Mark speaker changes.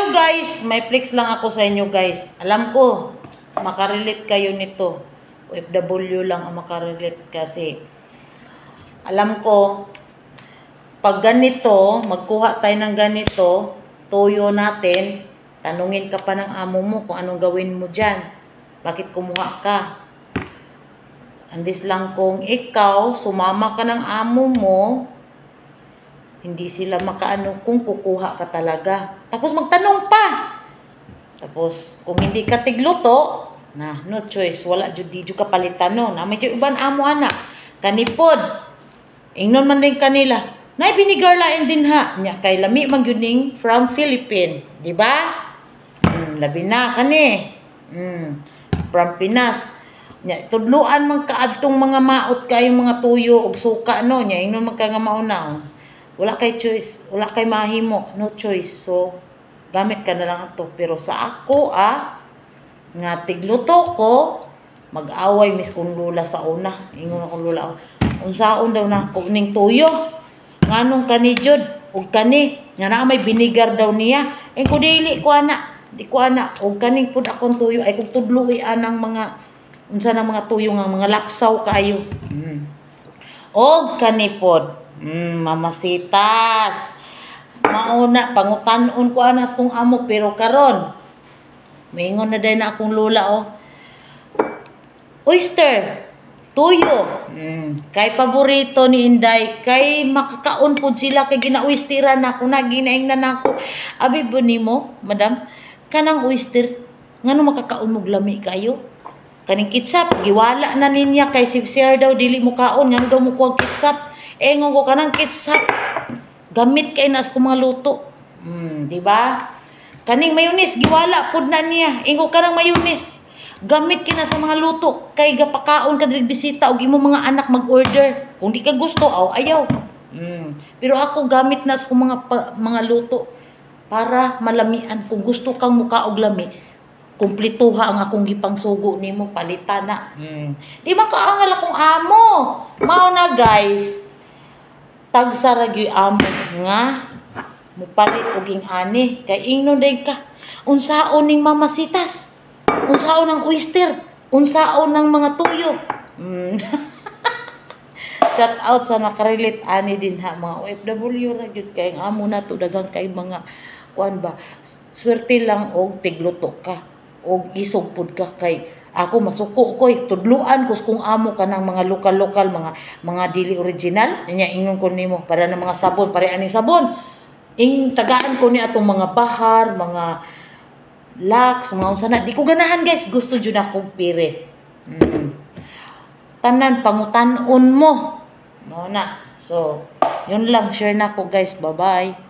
Speaker 1: Hello guys, may flex lang ako sa inyo guys. Alam ko, makarelate kayo nito. OFW lang ang makarelate kasi alam ko, pag ganito, magkuha tayo ng ganito, tuyo natin, tanungin ka pa ng amo mo kung anong gawin mo dyan. Bakit kumuha ka? Andis lang kung ikaw, sumama ka ng amo mo, hindi sila makaano kung kukuha ka talaga. Tapos magtanong pa. Tapos kung hindi ka tigluto, na no choice, wala jud di jud kapalitan no. Na may uban amo anak. Kanipod. Ingnon man din kanila. Nay binigar lain din ha. Nya kay lami man gyud ning from Philippines, di ba? Labi na kani. From Pinas. Nya tudluan man kaadtong mga maot kay mga tuyo ug suka no. Nya ingnon man ka nga mauna. Wala kay choice, wala kay mahimo, no choice. So, gamit ka na lang ato. Pero sa ako, nga tigluto ko, mag-away mis kong lula sa una. Ingon akong lula, unsaon daw na kuning tuyo. Nganong kani jud, ug kani, nga na may binigar daw niya. Ko dili ko ana, di ko ana, ug kaning pud akong tuyo, ay kung tudluy anang mga, unsa nang mga tuyo nga, mga lapsaw kayo. Og kani pod, mamasitas. Mauna, pangutanon ko anas kong amo, pero karon maingon na din na akong lula, oyster, tuyo. Kay paborito ni Inday, kay makakaon po sila, kay gina-oysteran ako na, ginaing na nako. Abi po nimo, madam, kanang oyster, ngano makakaon mo lami kayo? Kaning kitsap, giwala na ninya, kay si Sir daw, dili mo kaon, ngano daw mo kuwag kitsap. Engon ko kanang kitsap. Gamit kay nas ko mga luto. Di ba? Kaning mayonnaise giwala pud na niya. Engon kanang mayonnaise. Gamit kina sa mga luto kay gapakaon ka diri bisita og imo mga anak mag-order. Kung di ka gusto, ayaw. Pero ako gamit nas ko mga luto para malamian. Kung gusto kang muka og lami, kumplituha ang akong gipangsugo nimo, palitan na. Di makaangal akong amo. Mao na guys. Tagsara gyud amo nga mupalit og ani kay ingnon day ka unsaon ning mamasitas, unsaon ang oyster, unsaon ng mga tuyo. Shout out sa nakarelate ani din ha, mga OFW ra gyud kay ang amo nato daghang kay mga kuan ba, swerte lang og tigluto ka og isog pud ka. Kay ako masuko ko, tudluan ko kung amo ka ng mga lokal-lokal, mga dili original. Nya ingon ko nimo para na mga sabon, pare ani sabon. Tagaan ko ni atong mga bahar, mga Lux, mga unsa na. Di ko ganahan guys, gusto jud ako pire. Tanan pangutan-on mo. No na. So, yun lang, share na ko guys. Bye-bye.